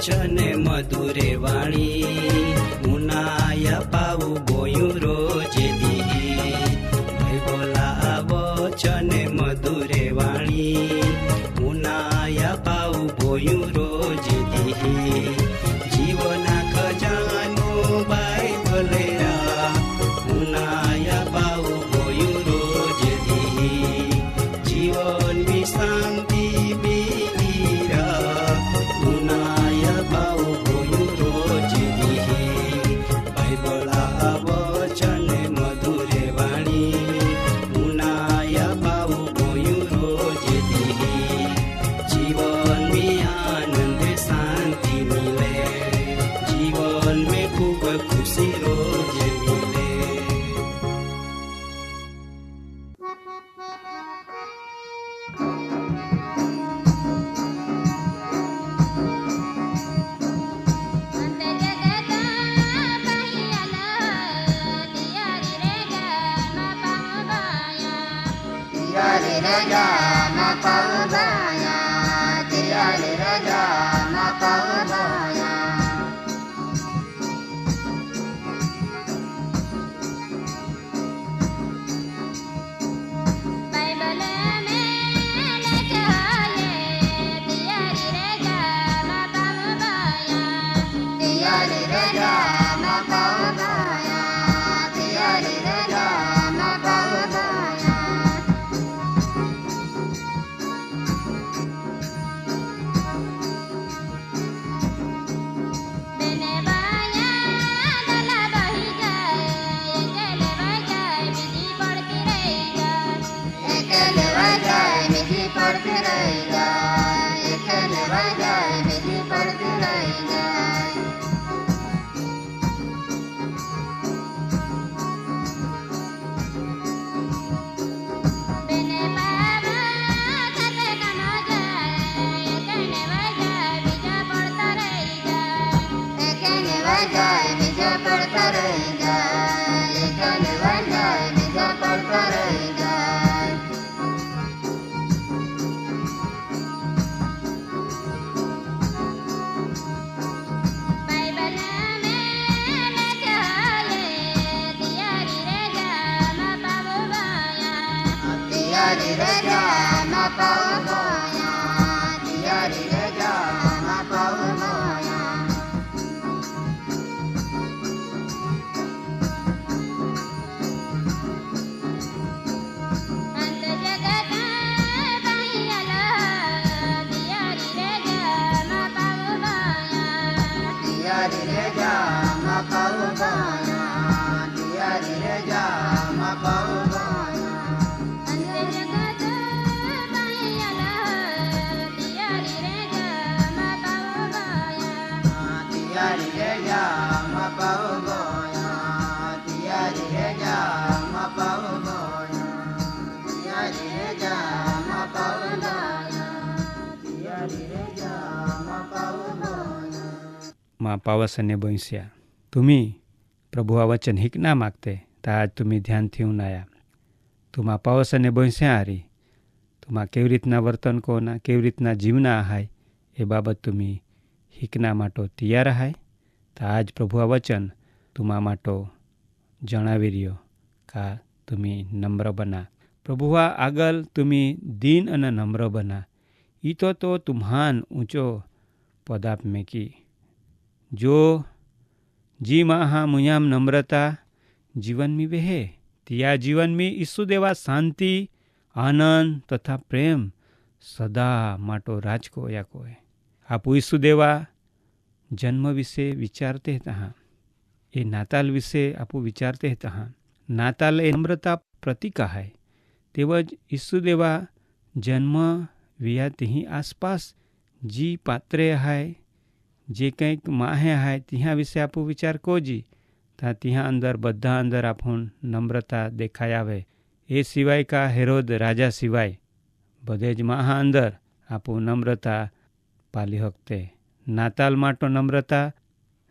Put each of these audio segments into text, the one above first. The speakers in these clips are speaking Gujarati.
વચન મધુરે વાણી મુનાયા પાવું બોયું રોજ દી ભાઈ બોલા વચન મધુરે વાણી મુનાયા પાવું બોયું રોજ દી જીવના ખજાનો બાઇબલે મુનાયા પાવું બોયું રોજ દી જીવનની શાંતિ माँ पावसने बोंस्या तुम्ही प्रभु आ वचन हिक ना मागते ता आज तुम्ही ध्यान थी उनाया तुम्हा पावसने बोंस्या हारी तुम्हा केवी રીતના વર્તન કોના કેવી રીતના જીવના આહાય એ બાબત तुम्ही હિકના માટો તૈયાર આહાય તા આજ પ્રભુ આ વચન तुम्हा માટો જણાવી રહ્યો કા तुम्ही નમ્ર બના પ્રભુ આ આગળ तुम्ही દીન અને નમ્ર બના ઈ તો तुम्हान ऊंचो पदाप में की जो जी महा मुयाम नम्रता जीवन में वेहे तिया जीवन में ईसु देवा शांति आनंद तथा प्रेम सदा माटो राजको या कोय आप ईसु देवा जन्म विषे विचारते तहाँ ये नाताल विषे आप विचारते तहाँ नाताल ए नम्रता प्रतीका है तेवज ईसु देवा जन्म विया तिही आसपास जी पात्रे है जे कंईक माहे है तिहा विषे आप विचार को जी ता तिहा अंदर बधा अंदर आप नम्रता देखाय आवे ए सिवाय का हेरोद राजा सिवाय बधे ज महा अंदर आप नम्रता पाली हकते नाताल माटो नम्रता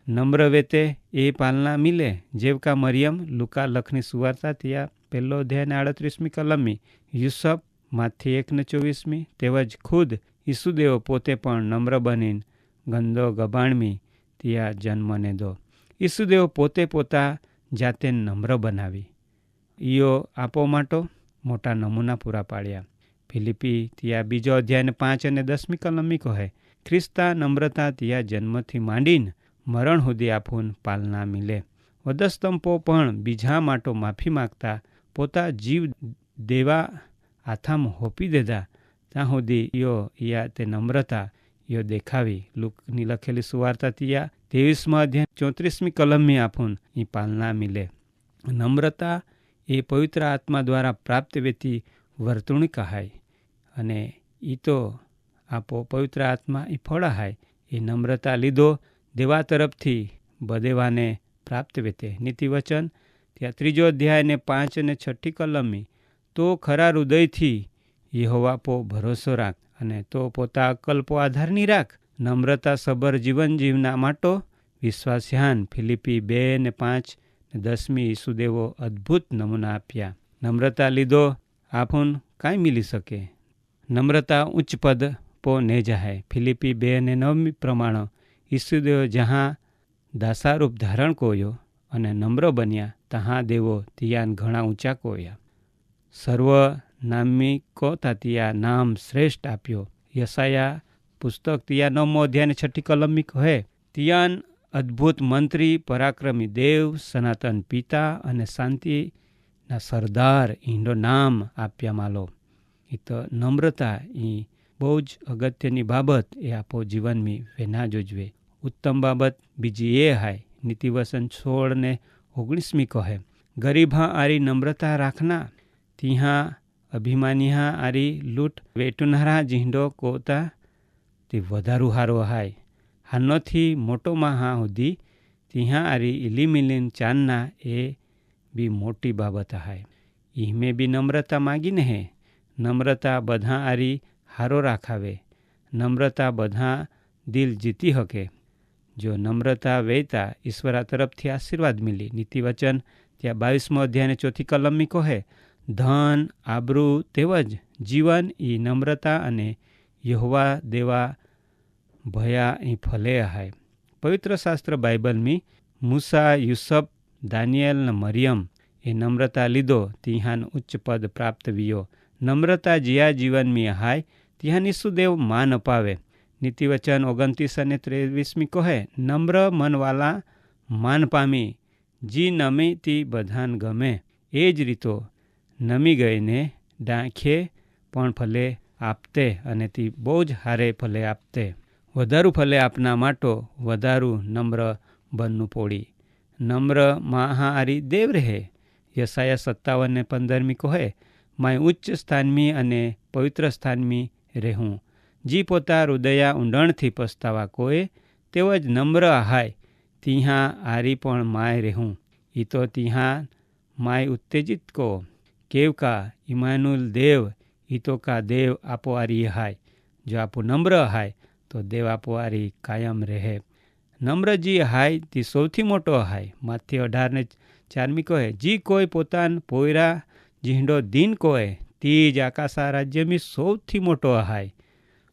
नम्र वेते ए पालना मिले जेव का मरियम लुका लखनी सुवार्ता तिया पहलो अध्याय 38मी कलमी यूसुफ माथी 1:24 तेवज खुद ईसुदेव पोते पण नम्र बनीन ગંદો ગબાણમી તિયા જન્મને દો. ઈસુદેવ પોતે પોતા જાતે નમ્ર બનાવી ઈયો આપો માટો મોટા નમૂના પૂરા પાડ્યા. ફિલિપી તિયા 2 અધ્યાયને 5 અને 10મી કલમી કહે, ખ્રિસ્તા નમ્રતા તિયા જન્મથી માંડીને મરણ સુધી આપૂન પાલના મિલે. વધસ્તંપો પણ બીજા માટો માફી માગતા પોતા જીવ દેવા આથામ હોપી દેતા ત્યાં સુધી યા તે નમ્રતા યો દેખાવી. લુકની લખેલી સુવાર્તા તિયા 23મા અધ્યાય 34મી કલમની આપૂન એ પાલના મિલે. નમ્રતા એ પવિત્ર આત્મા દ્વારા પ્રાપ્ત વેતી વર્તણૂક કહાય અને એ તો આપો પવિત્ર આત્મા એ ફળાહાય. એ નમ્રતા લીધો દેવા તરફથી બદેવાને પ્રાપ્ત વેતે. નીતિવચન ત્યાં 3 અધ્યાય ને 5 અને 6 કલમી, તો ખરા હૃદયથી યહોવા પો ભરોસો રાખ અને તો પોતા અકલ્પો આધારની રાખ. નમ્રતા સબર જીવન જીવના માટો વિશ્વાસ્યાન. ફિલિપી 2 ને 5 ને 10મી ઈસુદેવો અદ્ભુત નમૂના આપ્યા. નમ્રતા લીધો આપૂન કાંઈ મિલી શકે. નમ્રતા ઉચ્ચ પદ પો ને જાય. ફિલિપી 2 ને 9 પ્રમાણે ઈસુદેવ જહાં દાસારૂપ ધારણ કોયો અને નમ્ર બન્યા, તહાં દેવો તિયાન ઘણા ઊંચા કોયા. સર્વ નામિકો તાતિયા નામ શ્રેષ્ઠ આપ્યો. યસાયા પુસ્તક તિયા 9મો અધ્યાય ને 6 કલમી કહે, તિયાન અદ્ભુત મંત્રી, પરાક્રમી દેવ, સનાતન પિતા અને શાંતિના સરદાર ઈંડો નામ આપ્યા માલો. એ તો નમ્રતા એ બહુ જ અગત્યની બાબત એ આપો જીવનની વેના જોજવે. ઉત્તમ બાબત બીજી એ હાય. નીતિવચન 16 ને 19મી કહે, ગરીબા આરી નમ્રતા રાખના, તિહા અભિમાનિહા આરી લૂંટ વેટુનારા જીંડો કોતા તે વધારું હારો હાય. હાનોથી મોટો માહા સુધી તિહા આરી ઇલીમિલીન ચાંદના એ બી મોટી બાબત હાય. ઈમે બી નમ્રતા માગીને હે. નમ્રતા બધા આરી હારો રાખાવે. નમ્રતા બધા દિલ જીતી હકે. જો નમ્રતા વેતા ઈશ્વરા તરફથી આશીર્વાદ મિલી. નીતિવચન ત્યાં 22મો અધ્યાયને 4 કલમી કહે, ધન આબરૂ તેવજ જીવન ઈ નમ્રતા અને યહોવા દેવા ભયા ઈ ફલે હાય. પવિત્ર શાસ્ત્ર બાઇબલમી મૂસા, યુસફ, દાનિયેલ ને મરિયમ એ નમ્રતા લીધો તિહાન ઉચ્ચ પદ પ્રાપ્ત વિયો. નમ્રતા જ્યાં જીવનમી હાય ત્યાં ઈસુદેવ માન અપાવે. નીતિવચન 29 અને 23મી કહે, નમ્ર મનવાલા માન પામી, જી નમી તી બધાન ગમે. એ જ રીતો નમી ગઈને ડાંખે પણ ફલે આપતે અને તી બહુ જ હારે ફલે આપતે. વધારું ફલે આપના માટો વધારું નમ્ર બનનું પોળી. નમ્ર મહાહારી દેવ રહે. યસાયા 57 ને 15મી કહે, માય ઉચ્ચ સ્થાનમી અને પવિત્ર સ્થાનમી રહેવું. જી પોતા હૃદયા ઊંડણથી પસ્તાવા કોએ તેઓ જ નમ્ર હાય. તિહા આરી પણ માય રહેવું. ઈ તો તિહા માય ઉત્તેજિત કો કેવકા ઇમાનુલ દેવ ઈ તો કા દેવ આપો આરી હાય. જો આપો નમ્ર હાય તો દેવ આપો આરી કાયમ રહે. નમ્રજી હાય તે સૌથી મોટો હાય. માથી 18 ને 4મી કહે, જી કોઈ પોતાન પોયરા જીંડો દિન કોય તી જ આકાશા રાજ્યમી સૌથી મોટો હાય.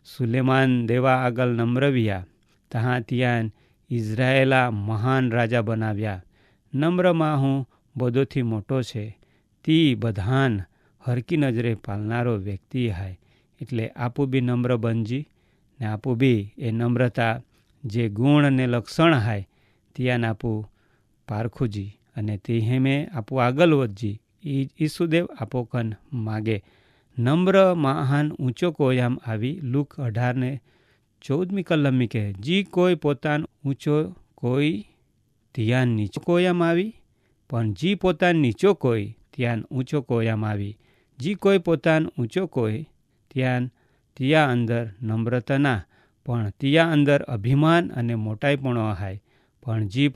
સુલેમાન દેવા આગળ નમ્ર વિયા, તહાં ત્યાં ઇઝરાયેલા મહાન રાજા બનાવ્યા. નમ્રમાં હું બધોથી મોટો છે. તી બધાન હરકી નજરે પાલનારો વ્યક્તિ હાય. એટલે આપું બી નમ્ર બનજી ને આપું બી એ નમ્રતા જે ગુણ અને લક્ષણ હાય ત્યાં આપું પારખુજી અને તે હેમે આપું આગળ વધજી. ઈસુદેવ આપો કન માગે. નમ્ર મહાન ઊંચો કોયામ આવી. લુક 18 ને 14મી કલમી કહે, જી કોઈ પોતાન ઊંચો કોઈ ત્યાં નીચો કોયામ આવી, પણ જી પોતાન નીચો કોઈ ત્યાં ઊંચો કોયામ આવી. જી કોઈ પોતાન ઊંચો કોઈ ત્યાં અંદર નમ્રતા પણ ત્યાં અંદર અભિમાન અને મોટાઈપણો હાય. પણ જી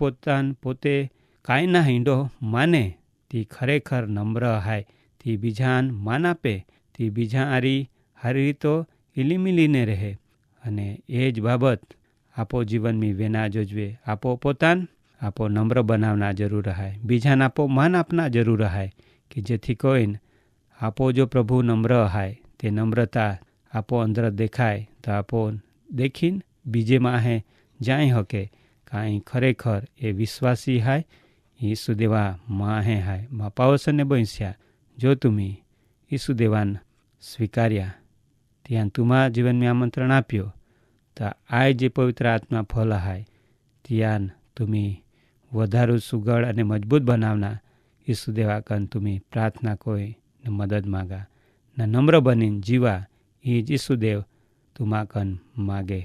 પોતે કાંઈ ના હિંડો માને તી ખરેખર નમ્ર હાય. તી બીજાન માન આપે. તી બીજા હારી રીતો ઇલીમિલીને રહે. અને એ જ બાબત આપો જીવનની વેના જોજવે. આપો પોતાન આપો નમ્ર બનાવના જરૂર હાય. બીજાને આપો માન આપના જરૂર હાય કે જેથી કોઈને આપો જો પ્રભુ નમ્ર હાય તે નમ્રતા આપો અંદર દેખાય તો આપો દેખીને બીજેમાં હે जाय हके काई खरेखर ए विश्वासी हाय येशुदेवा माहे हाय मा पावस अने बंस्या जो तुम्ही येशुदेवान स्वीकार्या त्यान तुमा जीवन में आमंत्रण आप्यो तर आय जे पवित्र आत्मा फल हाय त्यान तुम्ही वधारू सुगड अने मजबूत बनावना येशुदेवा कन तुम्ही प्रार्थना कोई ने मदद मागा न नम्र बनीन जीवा ये येशुदेव तुमा कन मागे।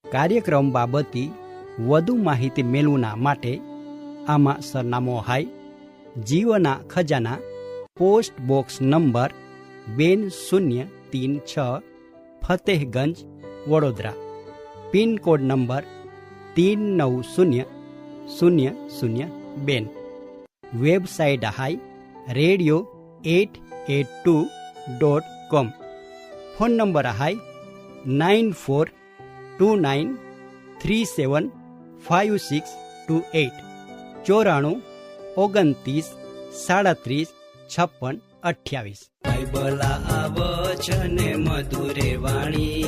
કાર્યક્રમ બાબતે વધુ માહિતી મેળવવા માટે આમાં સરનામો હાય જીવના ખજાના post box number 2036 Fatehganj Vadodara pin code number 390002 website હાય radio882.com ફોન નંબર હાય 9429375628 9429375628। બાઇબલા વચને મધુરે વાણી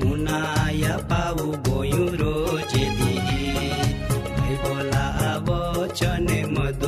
મુનાયા પાવું ગોયું રોજે દી બાઇબલા વચને મધુરે